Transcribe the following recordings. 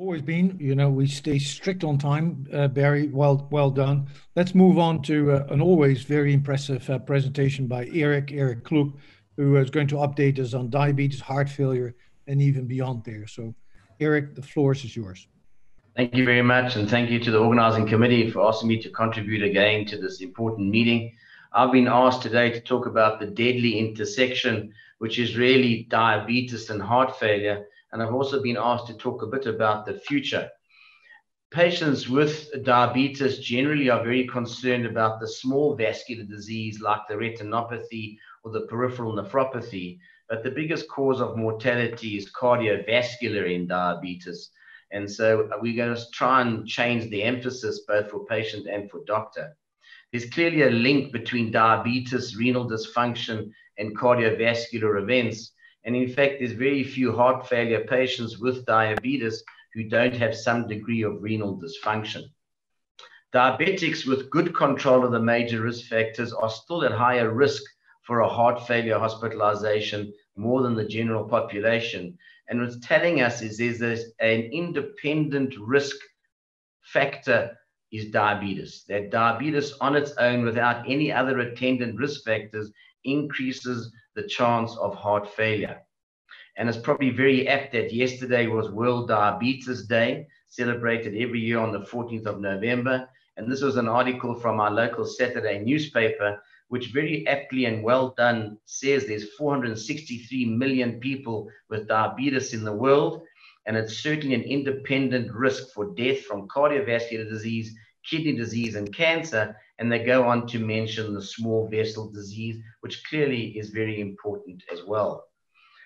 always been. We stay strict on time. Barry, well done. Let's move on to an always very impressive presentation by Eric Klook, who is going to update us on diabetes, heart failure, and even beyond there. So, Eric, the floor is yours. Thank you very much, and thank you to the organizing committee for asking me to contribute again to this important meeting. I've been asked today to talk about the deadly intersection, which is really diabetes and heart failure, and I've also been asked to talk a bit about the future. Patients with diabetes generally are very concerned about the small vascular disease like the retinopathy or the peripheral nephropathy, but the biggest cause of mortality is cardiovascular in diabetes. And so we're going to try and change the emphasis both for patient and for doctor. There's clearly a link between diabetes, renal dysfunction, and cardiovascular events. And in fact, there's very few heart failure patients with diabetes who don't have some degree of renal dysfunction. Diabetics with good control of the major risk factors are still at higher risk for a heart failure hospitalization more than the general population. And what's telling us is there's an independent risk factor is diabetes. That diabetes on its own without any other attendant risk factors increases the chance of heart failure. And it's probably very apt that yesterday was World Diabetes Day, celebrated every year on the 14th of November. And this was an article from our local Saturday newspaper, which very aptly and well done says there's 463 million people with diabetes in the world. And it's certainly an independent risk for death from cardiovascular disease, kidney disease, and cancer. And they go on to mention the small vessel disease, which clearly is very important as well.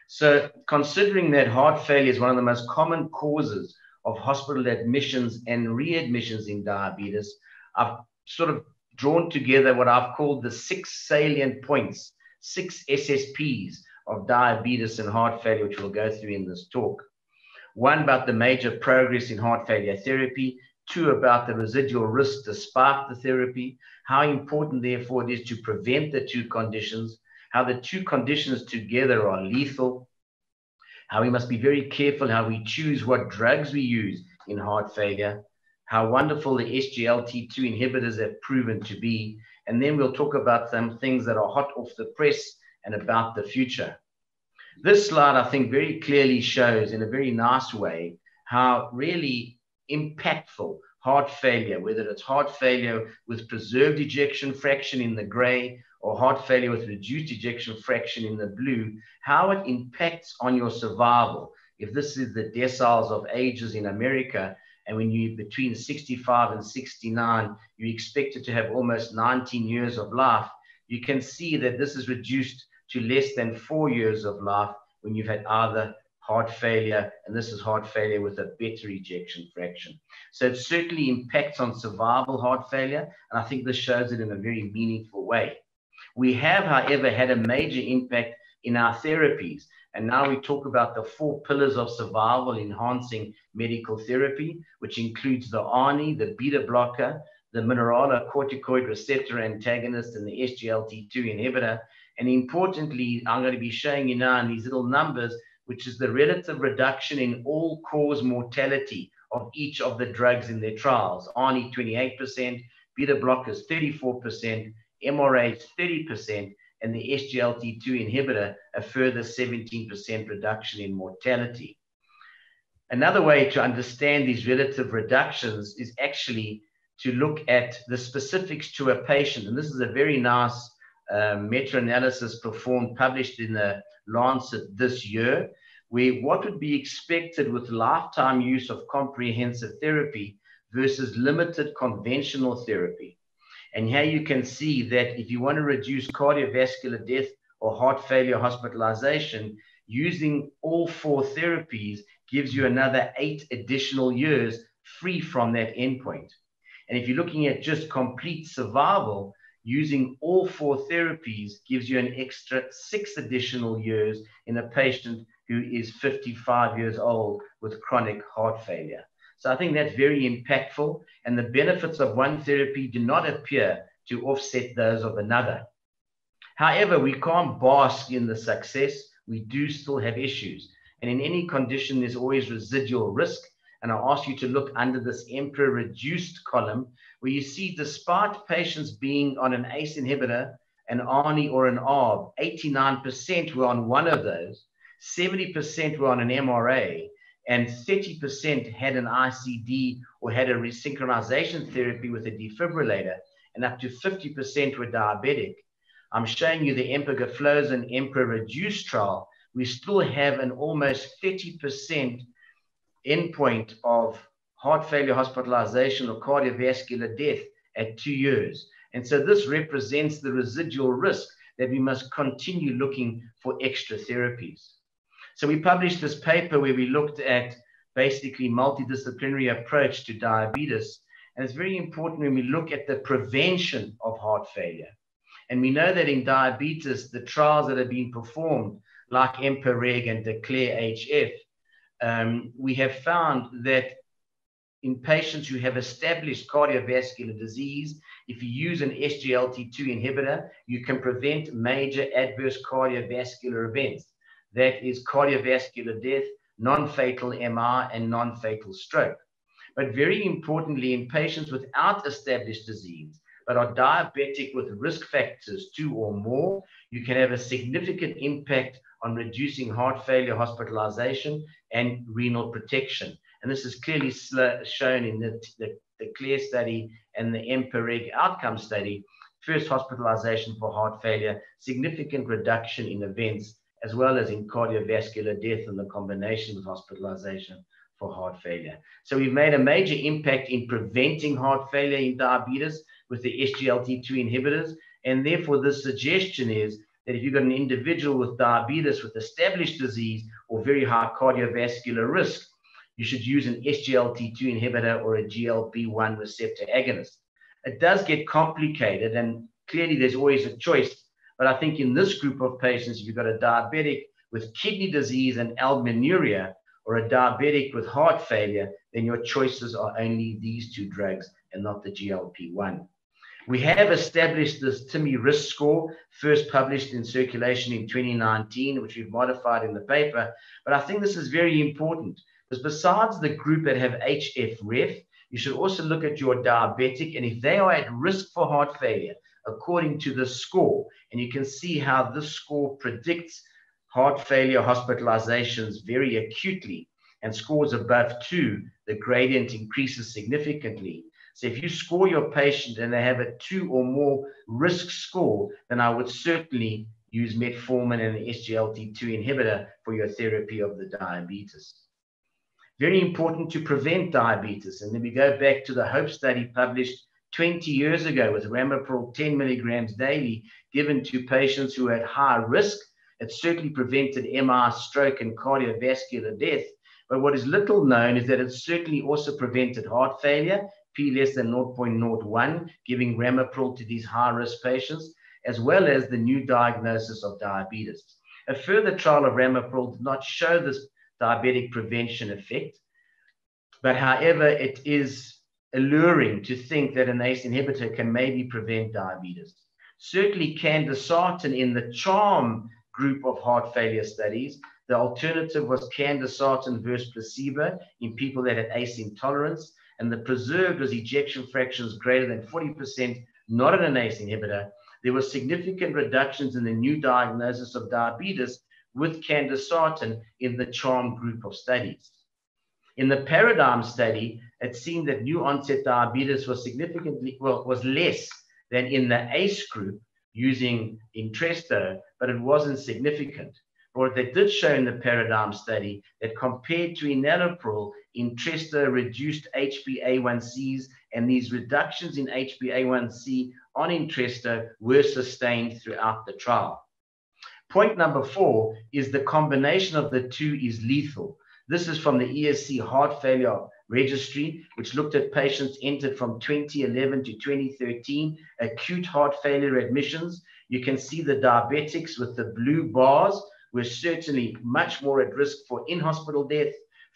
So considering that heart failure is one of the most common causes of hospital admissions and readmissions in diabetes, I've sort of drawn together what I've called the 6 salient points, 6 SSPs of diabetes and heart failure, which we'll go through in this talk. 1, about the major progress in heart failure therapy. 2, about the residual risk despite the therapy. How important, therefore, it is to prevent the 2 conditions. How the 2 conditions together are lethal. How we must be very careful how we choose what drugs we use in heart failure. How wonderful the SGLT2 inhibitors have proven to be. And then we'll talk about some things that are hot off the press and about the future. This slide, I think, very clearly shows in a very nice way how really impactful heart failure, whether it's heart failure with preserved ejection fraction in the gray or heart failure with reduced ejection fraction in the blue, how it impacts on your survival. If this is the deciles of ages in America, and when you're between 65 and 69, you're expected to have almost 19 years of life, you can see that this is reduced to less than 4 years of life when you've had either heart failure, and this is heart failure with a better ejection fraction. So it certainly impacts on survival heart failure, and I think this shows it in a very meaningful way. We have, however, had a major impact in our therapies, and now we talk about the 4 pillars of survival enhancing medical therapy, which includes the ARNI, the beta blocker, the mineralocorticoid receptor antagonist, and the SGLT2 inhibitor. And importantly, I'm going to be showing you now in these little numbers, which is the relative reduction in all-cause mortality of each of the drugs in their trials. ARNI 28%, beta blockers 34%, MRA 30%, and the SGLT2 inhibitor a further 17% reduction in mortality. Another way to understand these relative reductions is actually to look at the specifics to a patient. And this is a very nice meta-analysis published in the Lancet this year, where what would be expected with lifetime use of comprehensive therapy versus limited conventional therapy. And here you can see that if you want to reduce cardiovascular death or heart failure hospitalization, using all 4 therapies gives you another 8 additional years free from that endpoint. And if you're looking at just complete survival, using all 4 therapies gives you an extra 6 additional years in a patient who is 55 years old with chronic heart failure. So I think that's very impactful, and the benefits of one therapy do not appear to offset those of another. However, we can't bask in the success. We do still have issues. And in any condition, there's always residual risk. And I ask you to look under this Emperor reduced column, where you see despite patients being on an ACE inhibitor, an ARNI or an ARB, 89% were on one of those, 70% were on an MRA, and 30% had an ICD or had a resynchronization therapy with a defibrillator, and up to 50% were diabetic. I'm showing you the empagliflozin Emperor reduced trial. We still have an almost 30% endpoint of heart failure hospitalization or cardiovascular death at 2 years. And so this represents the residual risk that we must continue looking for extra therapies. So we published this paper where we looked at basically multidisciplinary approach to diabetes. And it's very important when we look at the prevention of heart failure. And we know that in diabetes, the trials that have been performed, like EMPA-REG and DECLARE-HF, we have found that in patients who have established cardiovascular disease, if you use an SGLT2 inhibitor, you can prevent major adverse cardiovascular events. That is cardiovascular death, non-fatal MI, and non-fatal stroke. But very importantly, in patients without established disease, but are diabetic with risk factors 2 or more, you can have a significant impact on reducing heart failure hospitalization and renal protection. And this is clearly shown in the CLARE study and the EMPA-REG outcome study. First, hospitalization for heart failure, significant reduction in events, as well as in cardiovascular death and the combination with hospitalization for heart failure. So we've made a major impact in preventing heart failure in diabetes with the SGLT2 inhibitors. And therefore, the suggestion is that if you've got an individual with diabetes with established disease or very high cardiovascular risk, you should use an SGLT2 inhibitor or a GLP-1 receptor agonist. It does get complicated, and clearly there's always a choice. But I think in this group of patients, if you've got a diabetic with kidney disease and albuminuria, or a diabetic with heart failure, then your choices are only these 2 drugs and not the GLP-1. We have established this TIMI risk score, first published in Circulation in 2019, which we've modified in the paper. But I think this is very important, because besides the group that have HFrEF, you should also look at your diabetic, and if they are at risk for heart failure, according to the score, and you can see how this score predicts heart failure hospitalizations very acutely, and scores above 2, the gradient increases significantly. So if you score your patient and they have a 2 or more risk score, then I would certainly use metformin and an SGLT2 inhibitor for your therapy of the diabetes. Very important to prevent diabetes. And then we go back to the HOPE study published 20 years ago with ramipril 10 milligrams daily given to patients who had high risk. It certainly prevented MI, stroke, and cardiovascular death. But what is little known is that it certainly also prevented heart failure, P less than 0.01, giving ramipril to these high-risk patients, as well as the new diagnosis of diabetes. A further trial of ramipril did not show this diabetic prevention effect, but however, it is alluring to think that an ACE inhibitor can maybe prevent diabetes. Certainly candesartan in the CHARM group of heart failure studies, the alternative was candesartan versus placebo in people that had ACE intolerance, and the preserved was ejection fractions greater than 40%, not in an ACE inhibitor. There were significant reductions in the new diagnosis of diabetes with candesartan in the CHARM group of studies. In the PARADIGM study, it seemed that new onset diabetes was was less than in the ACE group using Entresto, but it wasn't significant. What they did show in the PARADIGM study that compared to enalapril, Entresto reduced HbA1cs, and these reductions in HbA1c on Entresto were sustained throughout the trial. Point number 4 is the combination of the 2 is lethal. This is from the ESC Heart Failure Registry, which looked at patients entered from 2011 to 2013, acute heart failure admissions. You can see the diabetics with the blue bars were certainly much more at risk for in-hospital death,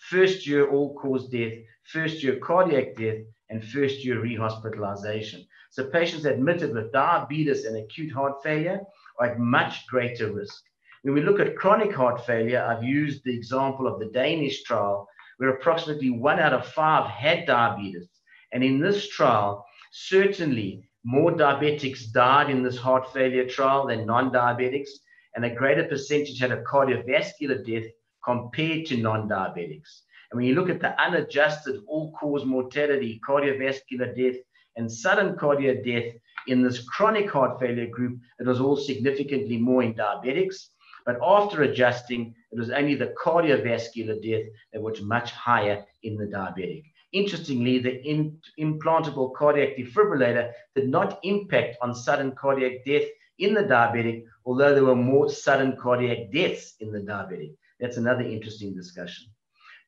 first-year all-cause death, first-year cardiac death, and first-year rehospitalization. So patients admitted with diabetes and acute heart failure are at much greater risk. When we look at chronic heart failure, I've used the example of the Danish trial, where approximately 1 out of 5 had diabetes. And in this trial, certainly more diabetics died in this heart failure trial than non-diabetics, and a greater percentage had a cardiovascular death compared to non-diabetics. And when you look at the unadjusted all-cause mortality, cardiovascular death, and sudden cardiac death in this chronic heart failure group, it was all significantly more in diabetics. But after adjusting, it was only the cardiovascular death that was much higher in the diabetic. Interestingly, the implantable cardiac defibrillator did not impact on sudden cardiac death in the diabetic, although there were more sudden cardiac deaths in the diabetic. That's another interesting discussion.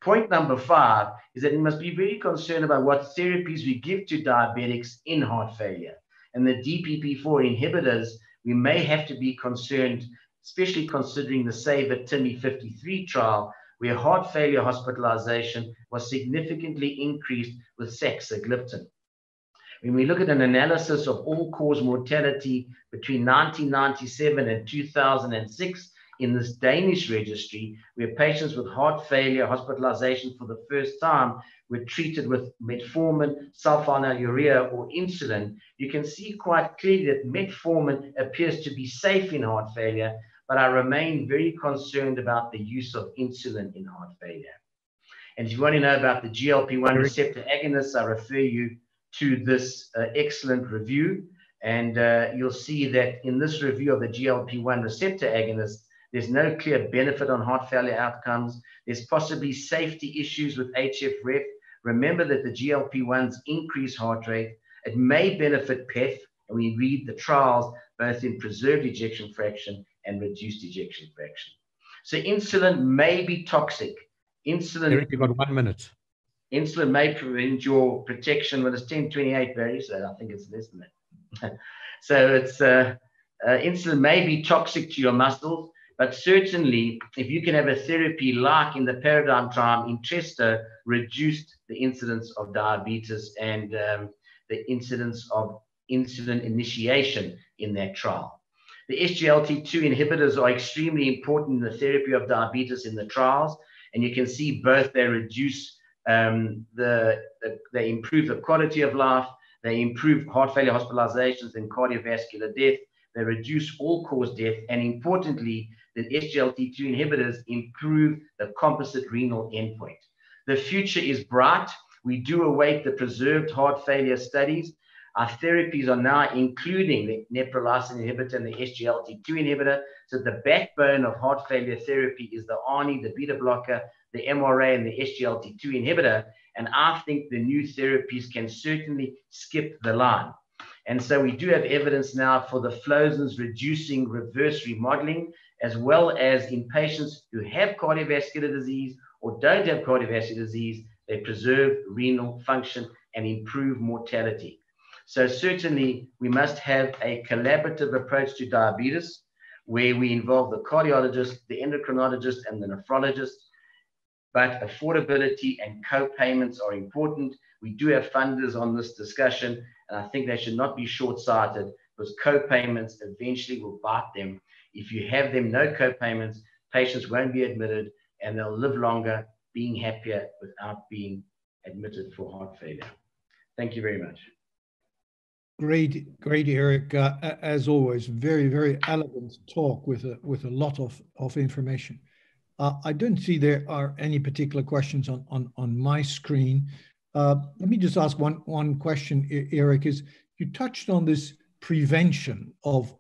Point number 5 is that we must be very concerned about what therapies we give to diabetics in heart failure. And the DPP-4 inhibitors, we may have to be concerned, especially considering the SAVOR-TIMI 53 trial, where heart failure hospitalization was significantly increased with saxagliptin. When we look at an analysis of all-cause mortality between 1997 and 2006 in this Danish registry, where patients with heart failure hospitalization for the first time were treated with metformin, sulfonylurea, or insulin, you can see quite clearly that metformin appears to be safe in heart failure, but I remain very concerned about the use of insulin in heart failure. And if you want to know about the GLP-1 receptor agonists, I refer you to this excellent review. And you'll see that in this review of the GLP-1 receptor agonists, there's no clear benefit on heart failure outcomes. There's possibly safety issues with HFrEF. Remember that the GLP-1s increase heart rate. It may benefit PEF, and we read the trials both in preserved ejection fraction and reduced ejection fraction. So insulin may be toxic. Eric, you've got 1 minute. Insulin may prevent your protection. Well, it's 1028, Barry, so I think it's less than that. So it's insulin may be toxic to your muscles, but certainly if you can have a therapy like in the paradigm trial, Entresto reduced the incidence of diabetes and the incidence of insulin initiation in that trial. The SGLT2 inhibitors are extremely important in the therapy of diabetes in the trials, and you can see both they reduce they improve the quality of life, they improve heart failure hospitalizations and cardiovascular death, they reduce all-cause death, and importantly, the SGLT2 inhibitors improve the composite renal endpoint. The future is bright. We do await the preserved heart failure studies. Our therapies are now including the neprilysin inhibitor and the SGLT2 inhibitor. So the backbone of heart failure therapy is the ARNI, the beta blocker, the MRA, and the SGLT2 inhibitor. And I think the new therapies can certainly skip the line. And so we do have evidence now for the Flozins reducing reverse remodeling, as well as in patients who have cardiovascular disease or don't have cardiovascular disease, they preserve renal function and improve mortality. So certainly we must have a collaborative approach to diabetes where we involve the cardiologist, the endocrinologist, and the nephrologist. But affordability and co-payments are important. We do have funders on this discussion, and I think they should not be short-sighted because co-payments eventually will bite them. If you have them, no co-payments, patients won't be admitted and they'll live longer, being happier without being admitted for heart failure. Thank you very much. Great, Eric. As always, very, very elegant talk with a lot of information. I don't see there are any particular questions on my screen. Let me just ask one question, Eric. Is you touched on this prevention of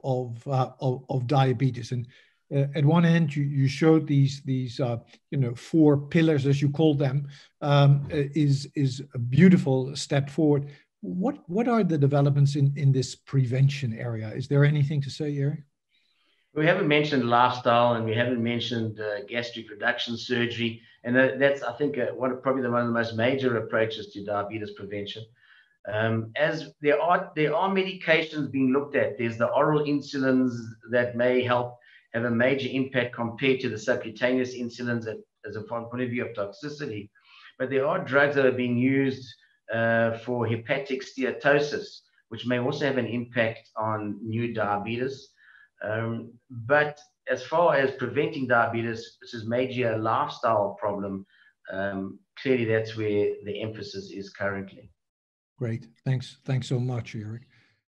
diabetes, and at one end you showed these 4 pillars, as you call them, is a beautiful step forward. What are the developments in this prevention area? Is there anything to say, Eric? We haven't mentioned lifestyle, and we haven't mentioned gastric reduction surgery, and that's, I think, one of the most major approaches to diabetes prevention. As there are medications being looked at. There's the oral insulins that may help have a major impact compared to the subcutaneous insulins as a point of view of toxicity. But there are drugs that are being used for hepatic steatosis, which may also have an impact on new diabetes. But as far as preventing diabetes, which is major lifestyle problem, clearly that's where the emphasis is currently. Great. Thanks so much, Eric.